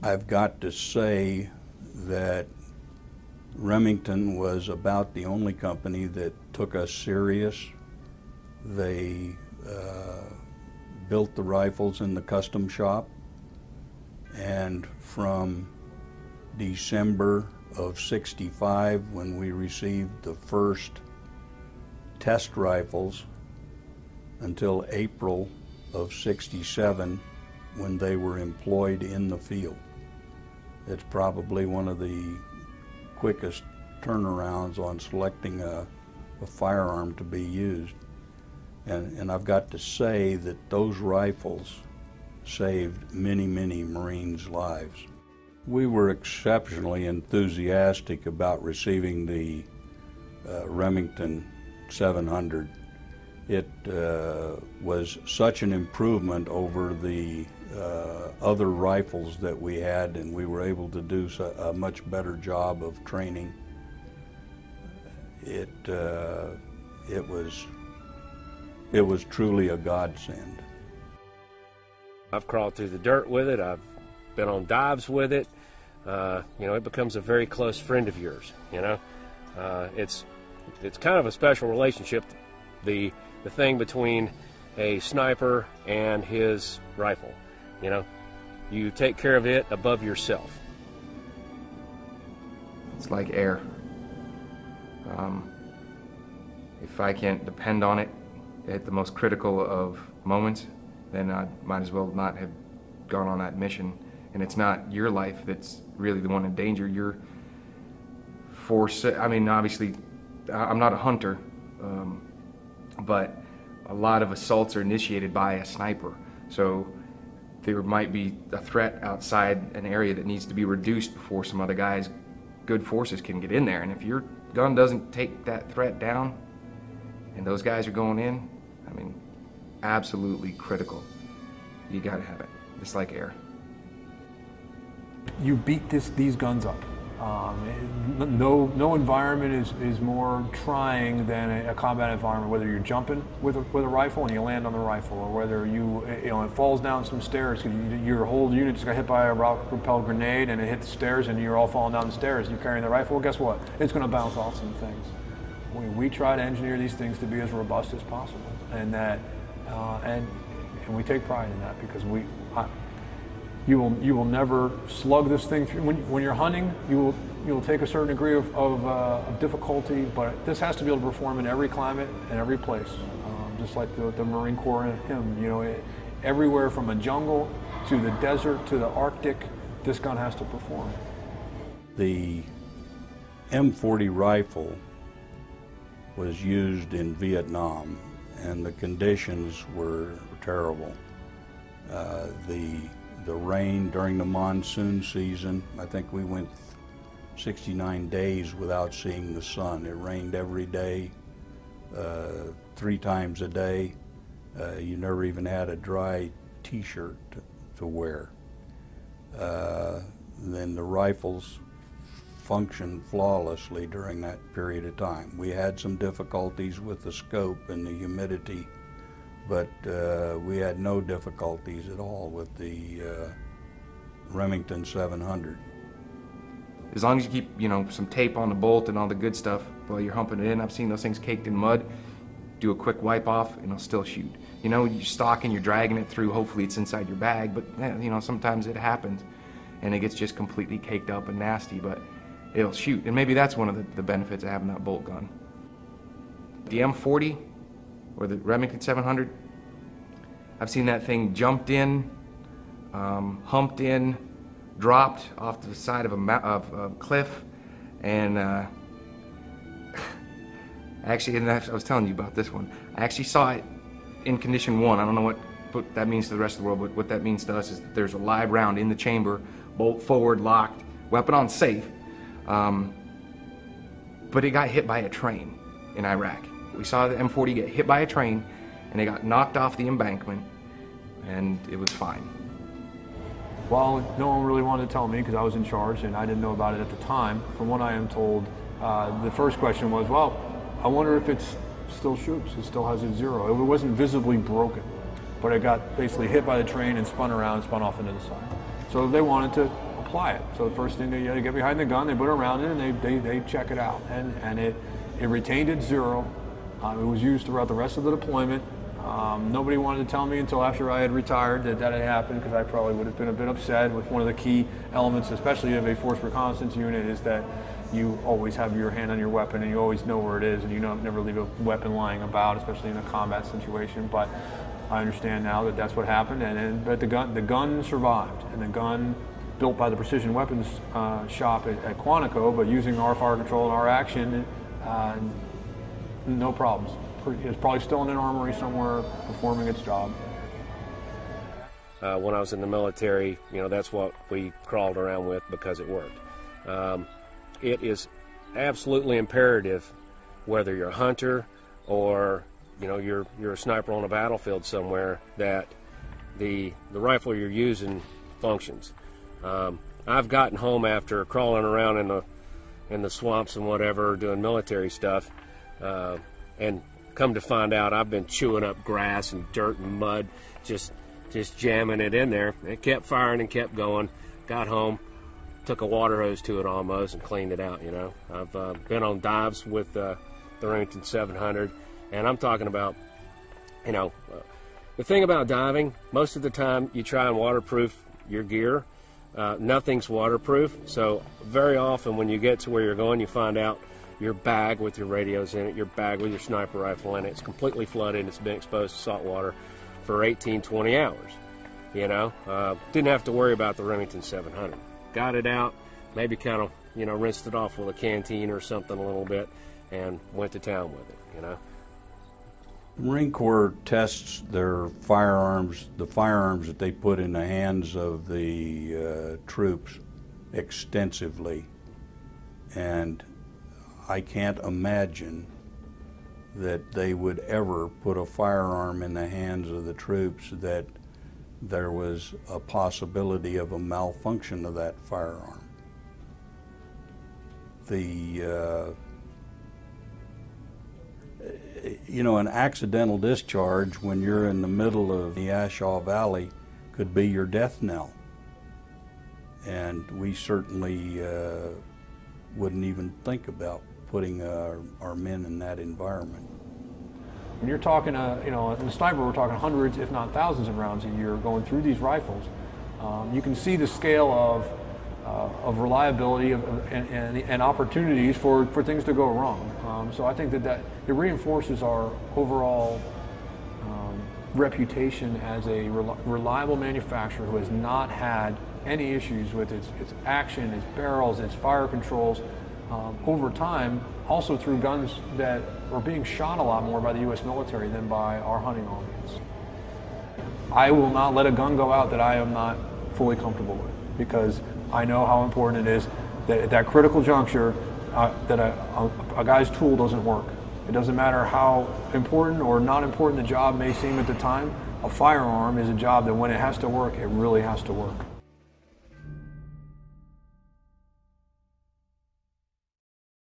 I've got to say that Remington was about the only company that took us serious. They built the rifles in the custom shop, and from December of '65, when we received the first test rifles, until April of '67, when they were employed in the field. It's probably one of the quickest turnarounds on selecting a firearm to be used. And I've got to say that those rifles saved many, many Marines' lives. We were exceptionally enthusiastic about receiving the Remington 700. It was such an improvement over the other rifles that we had, and we were able to do a much better job of training. It was truly a godsend. I've crawled through the dirt with it. I've been on dives with it. You know, it becomes a very close friend of yours. You know, it's kind of a special relationship. The thing between a sniper and his rifle. You know, you take care of it above yourself. It's like air. If I can't depend on it at the most critical of moments, then I might as well not have gone on that mission. And it's not your life that's really the one in danger. You're I mean, obviously, I'm not a hunter, but a lot of assaults are initiated by a sniper. So there might be a threat outside an area that needs to be reduced before some other guys, good forces, can get in there. And if your gun doesn't take that threat down and those guys are going in, I mean, absolutely critical. You gotta have it. It's like air. You beat these guns up. No environment is more trying than a combat environment, whether you're jumping with a rifle and you land on the rifle, or whether it falls down some stairs because your whole unit just got hit by a rocket-propelled grenade and it hit the stairs and you're all falling down the stairs. You're carrying the rifle, well, guess what? It's going to bounce off some things. We try to engineer these things to be as robust as possible, and we take pride in that, because you will never slug this thing through. When you're hunting, you'll take a certain degree of difficulty, but this has to be able to perform in every climate and every place, just like the Marine Corps and him. You know, everywhere from a jungle to the desert to the Arctic, this gun has to perform. The M40 rifle was used in Vietnam, and the conditions were terrible. The rain during the monsoon season, I think we went 69 days without seeing the sun. It rained every day, 3 times a day. You never even had a dry t-shirt to wear. Then the rifles functioned flawlessly during that period of time. We had some difficulties with the scope and the humidity, but we had no difficulties at all with the Remington 700. As long as you keep, some tape on the bolt and all the good stuff while you're humping it in. I've seen those things caked in mud. Do a quick wipe off and it'll still shoot. You're stalking, you're dragging it through, hopefully it's inside your bag, but sometimes it happens and it gets just completely caked up and nasty, but it'll shoot. And maybe that's one of the benefits of having that bolt gun. The M40 or the Remington 700, I've seen that thing jumped in, humped in, dropped off the side of a cliff, and actually, and I was telling you about this one. I actually saw it in condition 1. I don't know what that means to the rest of the world, but what that means to us is that there's a live round in the chamber, bolt forward, locked, weapon on safe, but it got hit by a train in Iraq. We saw the M40 get hit by a train, and it got knocked off the embankment, and it was fine. Well, no one really wanted to tell me because I was in charge and I didn't know about it at the time. From what I am told, the first question was, well, I wonder if it still shoots. It still has a 0. It wasn't visibly broken, but it got basically hit by the train and spun around and spun off into the sun. So they wanted to apply it. So the first thing they get behind the gun, they put it around it, and they check it out. And it retained its zero. It was used throughout the rest of the deployment. Nobody wanted to tell me until after I had retired that had happened, because I probably would have been a bit upset. With one of the key elements, especially of a force reconnaissance unit, is that you always have your hand on your weapon and you always know where it is, and you never leave a weapon lying about, especially in a combat situation. But I understand now that that's what happened, but the gun survived, and the gun, built by the Precision Weapons shop at Quantico, but using our fire control and our action, no problems. It's probably still in an armory somewhere performing its job. When I was in the military, that's what we crawled around with because it worked. It is absolutely imperative, whether you're a hunter or you're a sniper on a battlefield somewhere, that the rifle you're using functions. I've gotten home after crawling around in the swamps and whatever, doing military stuff, and come to find out I've been chewing up grass and dirt and mud, just jamming it in there. It kept firing and kept going. Got home, took a water hose to it almost and cleaned it out. I've been on dives with the Remington 700, and I'm talking about, the thing about diving, most of the time you try and waterproof your gear. Nothing's waterproof, so very often when you get to where you're going, you find out your bag with your radios in it, your bag with your sniper rifle in it, it's completely flooded, it's been exposed to salt water for 18, 20 hours. Didn't have to worry about the Remington 700. Got it out, maybe kind of, rinsed it off with a canteen or something a little bit, and went to town with it, The Marine Corps tests their firearms, the firearms that they put in the hands of the troops, extensively. And I can't imagine that they would ever put a firearm in the hands of the troops that there was a possibility of a malfunction of that firearm. An accidental discharge when you're in the middle of the Ashaw Valley could be your death knell. And we certainly wouldn't even think about putting our men in that environment. When you're talking, in the sniper, we're talking hundreds, if not thousands of rounds a year going through these rifles. You can see the scale of reliability and opportunities for things to go wrong. So I think that it reinforces our overall reputation as a reliable manufacturer who has not had any issues with its action, its barrels, its fire controls. Over time, also through guns that are being shot a lot more by the U.S. military than by our hunting audience. I will not let a gun go out that I am not fully comfortable with, because I know how important it is that at that critical juncture that a guy's tool doesn't work. It doesn't matter how important or not important the job may seem at the time. A firearm is a job that when it has to work, it really has to work.